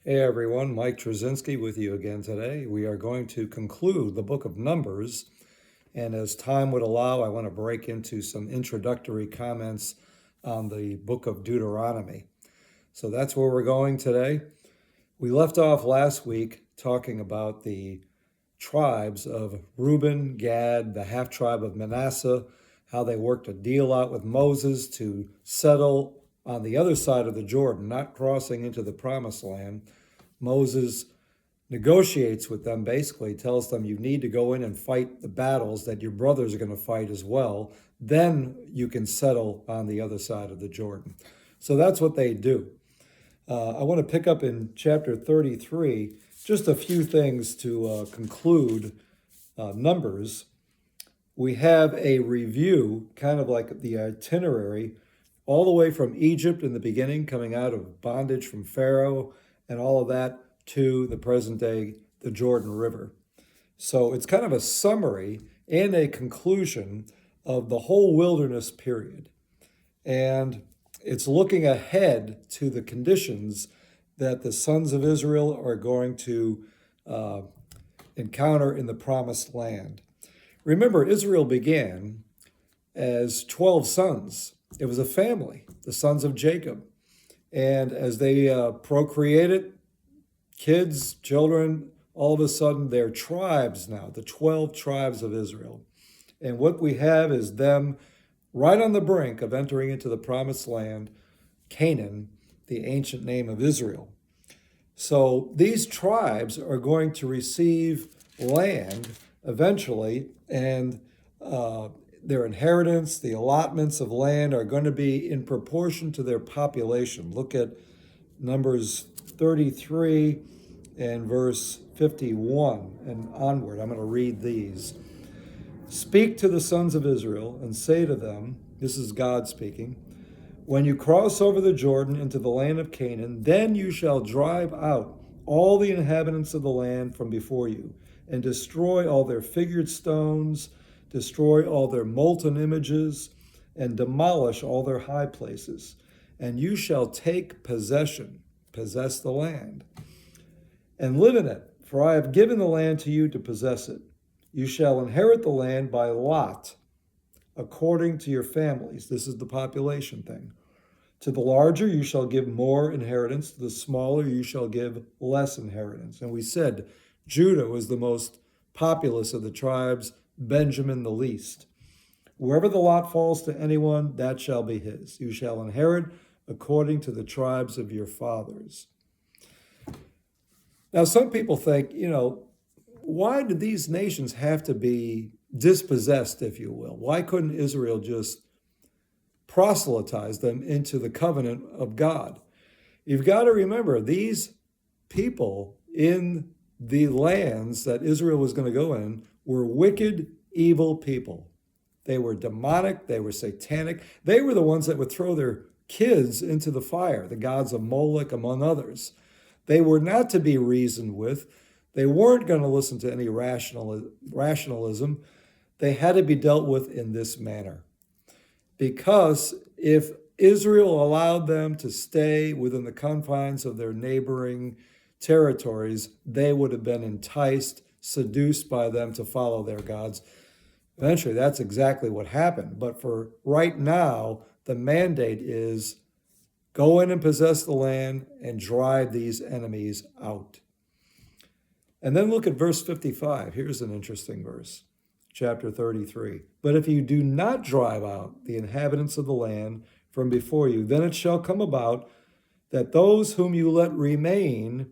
Hey everyone, Mike Trzynski with you again today. We are going to conclude the book of Numbers, and as time would allow, I want to break into some introductory comments on the book of Deuteronomy. So that's where we're going today. We left off last week talking about the tribes of Reuben, Gad, the half tribe of Manasseh, how they worked a deal out with Moses to settle on the other side of the Jordan, not crossing into the promised land. Moses negotiates with them, basically tells them you need to go in and fight the battles that your brothers are going to fight as well. Then you can settle on the other side of the Jordan. So that's what they do. I want to pick up in chapter 33, just a few things to conclude Numbers. We have a review, kind of like the itinerary, all the way from Egypt in the beginning, coming out of bondage from Pharaoh and all of that to the present day, the Jordan River. So it's kind of a summary and a conclusion of the whole wilderness period. And it's looking ahead to the conditions that the sons of Israel are going to encounter in the promised land. Remember, Israel began as 12 sons. It was a family, the sons of Jacob. And as they procreated, kids, children, all of a sudden they're tribes now, the 12 tribes of Israel. And what we have is them right on the brink of entering into the promised land, Canaan, the ancient name of Israel. So these tribes are going to receive land eventually, and their inheritance, the allotments of land are going to be in proportion to their population. Look at Numbers 33 and verse 51 and onward. I'm going to read these. Speak to the sons of Israel and say to them, this is God speaking, when you cross over the Jordan into the land of Canaan, then you shall drive out all the inhabitants of the land from before you, and destroy all their figured stones, destroy all their molten images, and demolish all their high places. And you shall take possession, possess the land, and live in it, for I have given the land to you to possess it. You shall inherit the land by lot, according to your families. This is the population thing. To the larger you shall give more inheritance, to the smaller you shall give less inheritance. And we said Judah was the most populous of the tribes, Benjamin the least. Wherever the lot falls to anyone, that shall be his. You shall inherit according to the tribes of your fathers. Now, some people think, why did these nations have to be dispossessed, if you will? Why couldn't Israel just proselytize them into the covenant of God? You've got to remember, these people in the lands that Israel was going to go in were wicked, evil people. They were demonic, they were satanic. They were the ones that would throw their kids into the fire, the gods of Moloch, among others. They were not to be reasoned with. They weren't going to listen to any rationalism. They had to be dealt with in this manner. Because if Israel allowed them to stay within the confines of their neighboring territories, they would have been enticed, seduced by them to follow their gods. Eventually, that's exactly what happened. But for right now, the mandate is go in and possess the land and drive these enemies out. And then look at verse 55. Here's an interesting verse, chapter 33. But if you do not drive out the inhabitants of the land from before you, then it shall come about that those whom you let remain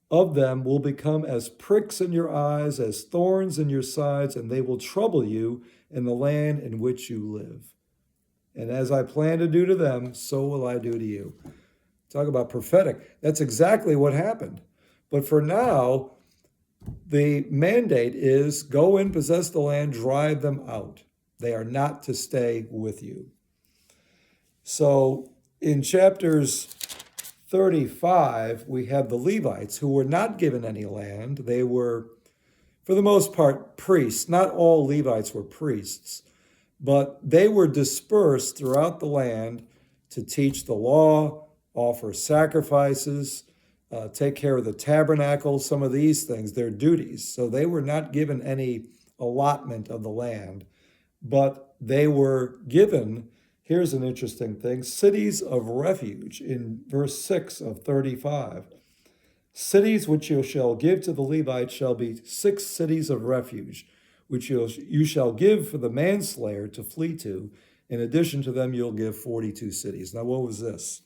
of them will become as pricks in your eyes, as thorns in your sides, and they will trouble you in the land in which you live. And as I plan to do to them, so will I do to you. Talk about prophetic. That's exactly what happened. But for now, the mandate is go in, possess the land, drive them out. They are not to stay with you. So in chapters 35, we have the Levites who were not given any land. They were, for the most part, priests. Not all Levites were priests, but they were dispersed throughout the land to teach the law, offer sacrifices, take care of the tabernacle, some of these things, their duties. So they were not given any allotment of the land, but they were given, here's an interesting thing, cities of refuge in verse 6 of 35. Cities which you shall give to the Levites shall be 6 cities of refuge, which you shall give for the manslayer to flee to. In addition to them, you'll give 42 cities. Now, what was this?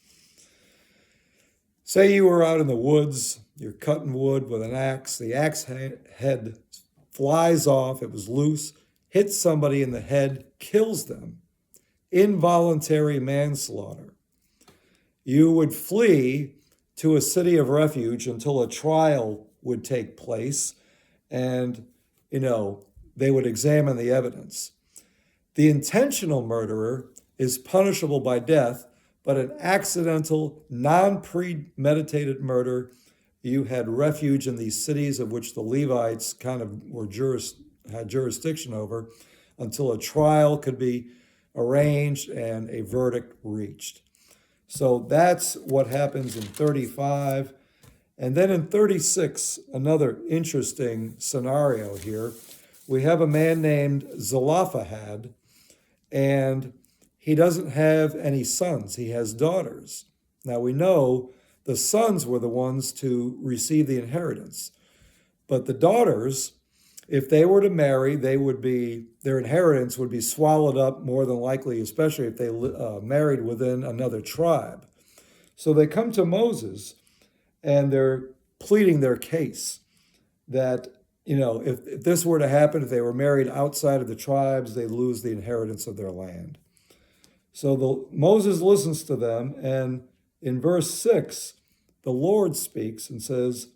Say you were out in the woods, you're cutting wood with an axe, the axe head flies off, it was loose, hits somebody in the head, kills them. Involuntary manslaughter. You would flee to a city of refuge until a trial would take place and, they would examine the evidence. The intentional murderer is punishable by death, but an accidental, non-premeditated murder, you had refuge in these cities of which the Levites kind of had jurisdiction over until a trial could be arranged and a verdict reached. So that's what happens in 35. And then in 36, another interesting scenario here. We have a man named Zelophehad, and he doesn't have any sons. He has daughters. Now we know the sons were the ones to receive the inheritance. But the daughters, if they were to marry, their inheritance would be swallowed up more than likely, especially if they married within another tribe. So they come to Moses and they're pleading their case that, if this were to happen, if they were married outside of the tribes, they lose the inheritance of their land. So Moses listens to them, and in verse 6, the Lord speaks and says,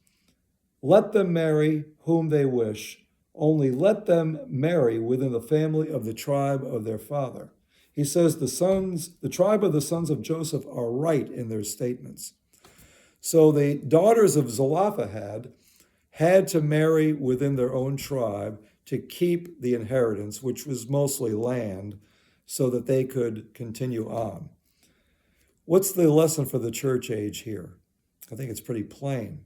"Let them marry whom they wish, only let them marry within the family of the tribe of their father." He says the tribe of the sons of Joseph are right in their statements. So the daughters of Zelophehad had to marry within their own tribe to keep the inheritance, which was mostly land, so that they could continue on. What's the lesson for the church age here? I think it's pretty plain.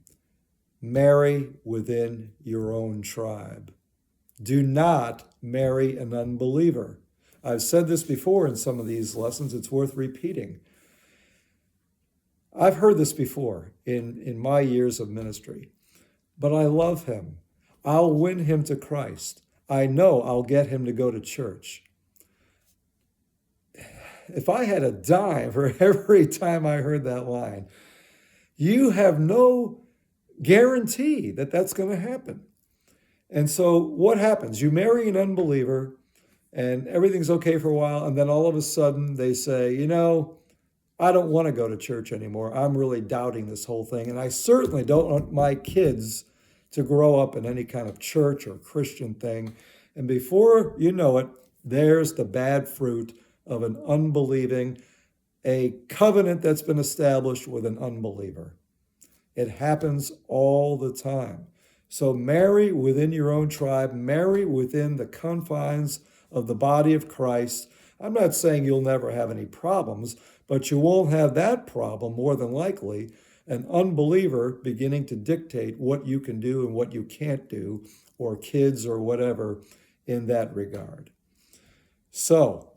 Marry within your own tribe. Do not marry an unbeliever. I've said this before in some of these lessons. It's worth repeating. I've heard this before in my years of ministry, but I love him. I'll win him to Christ. I know I'll get him to go to church. If I had a dime for every time I heard that line, you have no guarantee that that's going to happen. And so what happens? You marry an unbeliever and everything's okay for a while, and then all of a sudden they say, I don't want to go to church anymore. I'm really doubting this whole thing. And I certainly don't want my kids to grow up in any kind of church or Christian thing. And before you know it, there's the bad fruit of an unbelieving, a covenant that's been established with an unbeliever. It happens all the time. So marry within your own tribe, marry within the confines of the body of Christ. I'm not saying you'll never have any problems, but you won't have that problem, more than likely, an unbeliever beginning to dictate what you can do and what you can't do, or kids or whatever in that regard. So,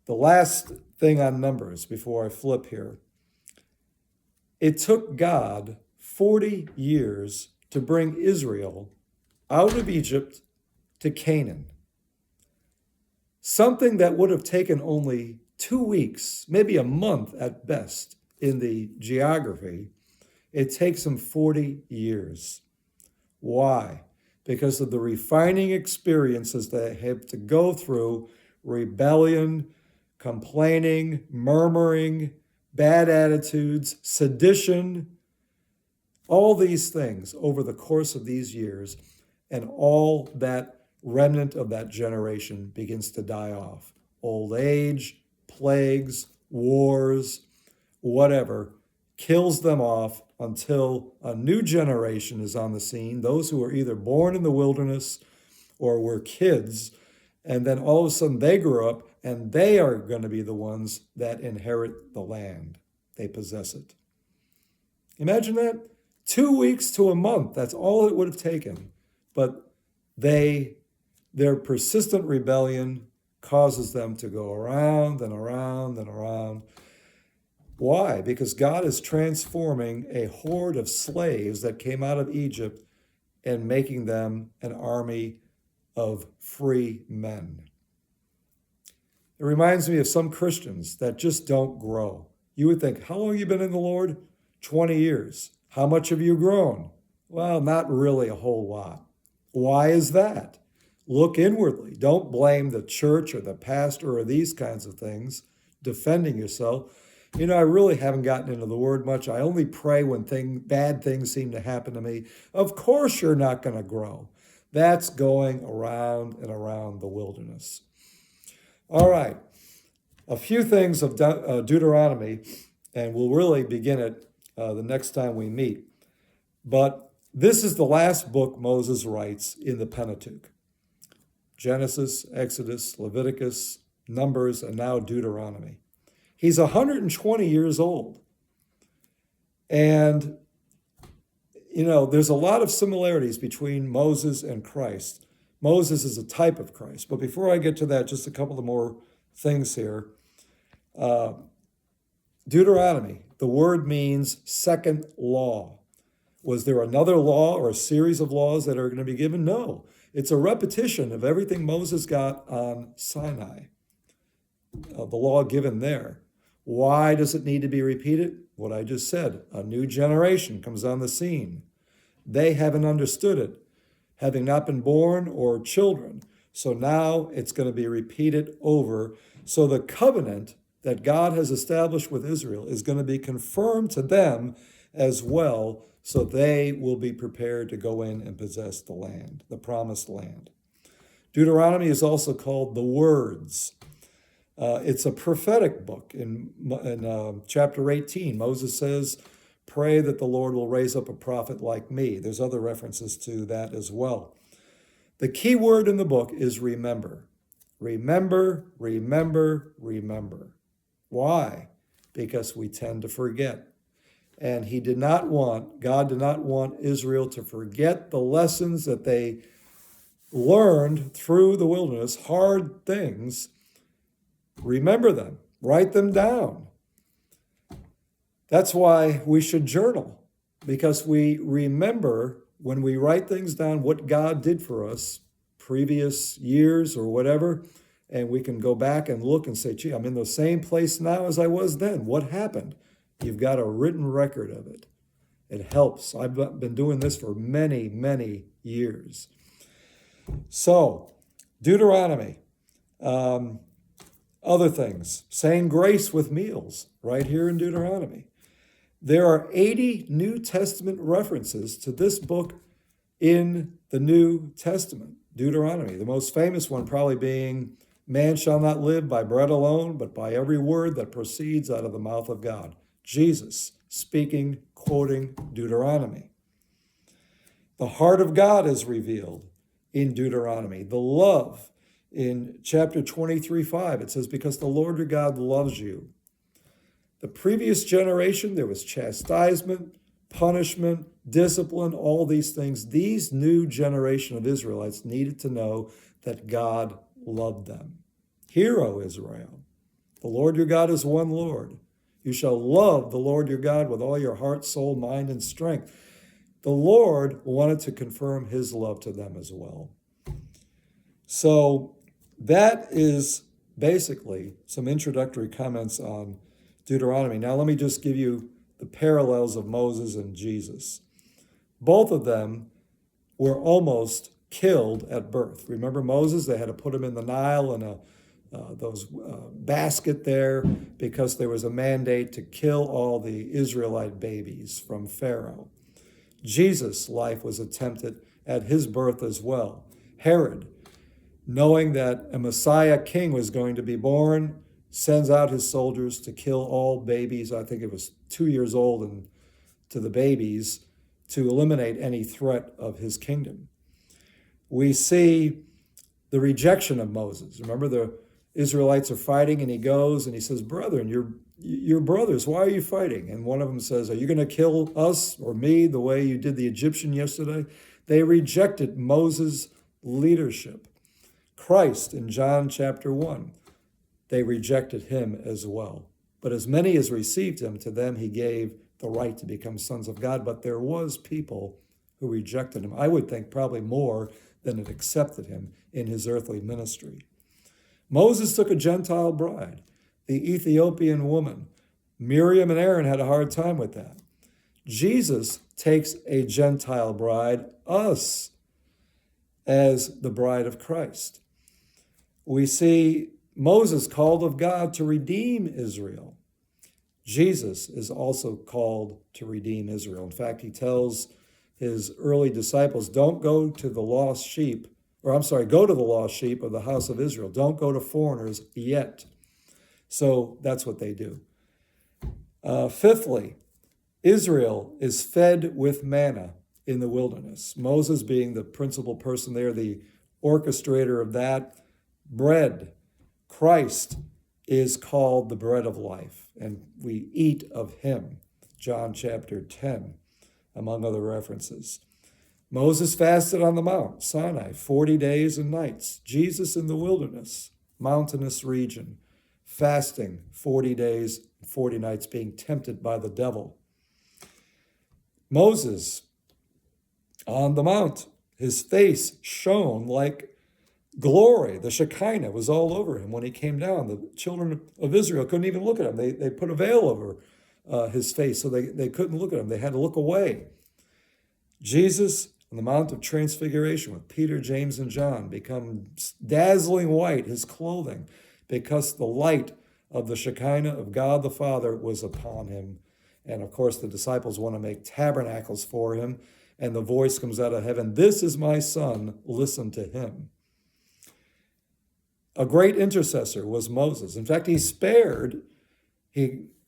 the last thing on Numbers before I flip here. It took God 40 years to bring Israel out of Egypt to Canaan. Something that would have taken only 2 weeks, maybe a month at best in the geography, it takes them 40 years. Why? Because of the refining experiences they have to go through: rebellion, complaining, murmuring, bad attitudes, sedition, all these things over the course of these years, and all that remnant of that generation begins to die off. Old age, plagues, wars, whatever, kills them off until a new generation is on the scene, those who were either born in the wilderness or were kids, and then all of a sudden they grow up and they are going to be the ones that inherit the land. They possess it. Imagine that. 2 weeks to a month, that's all it would have taken. But their persistent rebellion causes them to go around and around and around. Why? Because God is transforming a horde of slaves that came out of Egypt and making them an army of free men. It reminds me of some Christians that just don't grow. You would think, how long have you been in the Lord? 20 years. How much have you grown? Well, not really a whole lot. Why is that? Look inwardly. Don't blame the church or the pastor or these kinds of things, defending yourself. I really haven't gotten into the Word much. I only pray when bad things seem to happen to me. Of course you're not going to grow. That's going around and around the wilderness. All right, a few things of Deuteronomy, and we'll really begin it the next time we meet. But this is the last book Moses writes in the Pentateuch. Genesis, Exodus, Leviticus, Numbers, and now Deuteronomy. He's 120 years old. And, there's a lot of similarities between Moses and Christ. Moses is a type of Christ. But before I get to that, just a couple of more things here. Deuteronomy, the word means second law. Was there another law or a series of laws that are going to be given? No. It's a repetition of everything Moses got on Sinai, of the law given there. Why does it need to be repeated? What I just said, a new generation comes on the scene. They haven't understood it, having not been born or children. So now it's going to be repeated over. So the covenant that God has established with Israel is going to be confirmed to them as well, so they will be prepared to go in and possess the land, the promised land. Deuteronomy is also called the Words. It's a prophetic book. In chapter 18, Moses says, pray that the Lord will raise up a prophet like me. There's other references to that as well. The key word in the book is remember. Remember, remember, remember. Why? Because we tend to forget. And God did not want Israel to forget the lessons that they learned through the wilderness, hard things. Remember them, write them down. That's why we should journal, because we remember when we write things down what God did for us previous years or whatever, and we can go back and look and say, gee, I'm in the same place now as I was then. What happened? You've got a written record of it. It helps. I've been doing this for many, many years. So, Deuteronomy. Other things. Saying grace with meals, right here in Deuteronomy. There are 80 New Testament references to this book in the New Testament, Deuteronomy. The most famous one probably being, man shall not live by bread alone, but by every word that proceeds out of the mouth of God. Jesus speaking, quoting Deuteronomy. The heart of God is revealed in Deuteronomy. The love in chapter 23:5, it says, because the Lord your God loves you. The previous generation, there was chastisement, punishment, discipline, all these things. These new generation of Israelites needed to know that God loved them. Hear, O Israel, the Lord your God is one Lord. You shall love the Lord your God with all your heart, soul, mind, and strength. The Lord wanted to confirm his love to them as well. So that is basically some introductory comments on Deuteronomy. Now let me just give you the parallels of Moses and Jesus. Both of them were almost killed at birth. Remember Moses? They had to put him in the Nile in those basket there because there was a mandate to kill all the Israelite babies from Pharaoh. Jesus' life was attempted at his birth as well. Herod, knowing that a Messiah king was going to be born, sends out his soldiers to kill all babies. I think it was 2 years old and to the babies, to eliminate any threat of his kingdom. We see the rejection of Moses. Remember, the Israelites are fighting and he goes and he says, brethren, your brothers, why are you fighting? And one of them says, are you going to kill us or me the way you did the Egyptian yesterday? They rejected Moses' leadership. Christ in John chapter 1, they rejected him as well. But as many as received him, to them he gave the right to become sons of God. But there was people who rejected him. I would think probably more than had accepted him in his earthly ministry. Moses took a Gentile bride, the Ethiopian woman. Miriam and Aaron had a hard time with that. Jesus takes a Gentile bride, us, as the bride of Christ. We see Moses called of God to redeem Israel. Jesus is also called to redeem Israel. In fact, he tells his early disciples, don't go to the lost sheep, go to the lost sheep of the house of Israel. Don't go to foreigners yet. So that's what they do. Fifthly, Israel is fed with manna in the wilderness. Moses being the principal person there, the orchestrator of that. Bread. Christ is called the bread of life, and we eat of him. John chapter 10, among other references. Moses fasted on the Mount Sinai 40 days and nights. Jesus in the wilderness, mountainous region, fasting 40 days, 40 nights, being tempted by the devil. Moses on the mount, his face shone like glory. The Shekinah was all over him when he came down. The children of Israel couldn't even look at him. They put a veil over his face, so they couldn't look at him. They had to look away. Jesus on the Mount of Transfiguration with Peter, James, and John become dazzling white, his clothing, because the light of the Shekinah of God the Father was upon him. And of course, the disciples want to make tabernacles for him, and the voice comes out of heaven, this is my son, listen to him. A great intercessor was Moses. In fact, he spared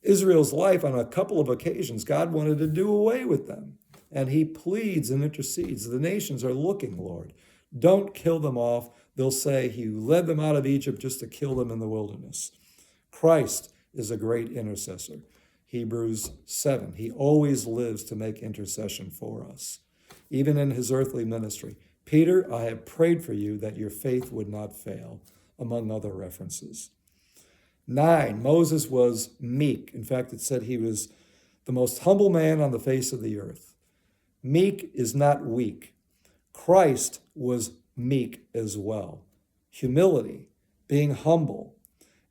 Israel's life on a couple of occasions. God wanted to do away with them, and he pleads and intercedes. The nations are looking, Lord. Don't kill them off. They'll say he led them out of Egypt just to kill them in the wilderness. Christ is a great intercessor. Hebrews 7. He always lives to make intercession for us, even in his earthly ministry. Peter, I have prayed for you that your faith would not fail, among other references. 9, Moses was meek. In fact, it said he was the most humble man on the face of the earth. Meek is not weak. Christ was meek as well. Humility, being humble.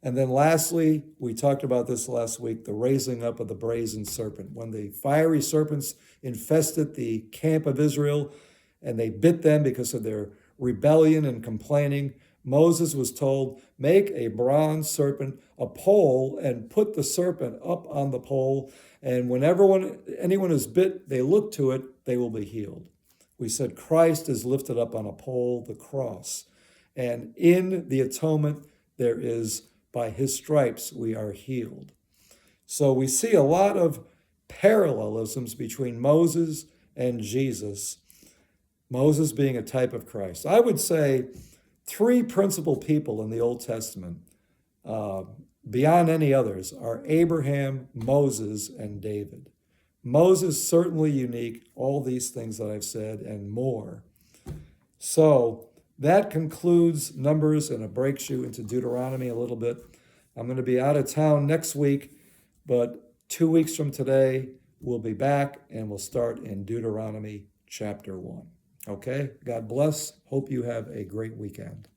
And then lastly, we talked about this last week, the raising up of the brazen serpent. When the fiery serpents infested the camp of Israel and they bit them because of their rebellion and complaining, Moses was told, make a bronze serpent, a pole, and put the serpent up on the pole. And whenever anyone is bit, they look to it, they will be healed. We said Christ is lifted up on a pole, the cross. And in the atonement, there is, by his stripes, we are healed. So we see a lot of parallelisms between Moses and Jesus, Moses being a type of Christ. I would say 3 principal people in the Old Testament, beyond any others, are Abraham, Moses, and David. Moses, certainly unique, all these things that I've said and more. So that concludes Numbers, and it breaks you into Deuteronomy a little bit. I'm going to be out of town next week, but 2 weeks from today, we'll be back and we'll start in Deuteronomy chapter 1. Okay, God bless. Hope you have a great weekend.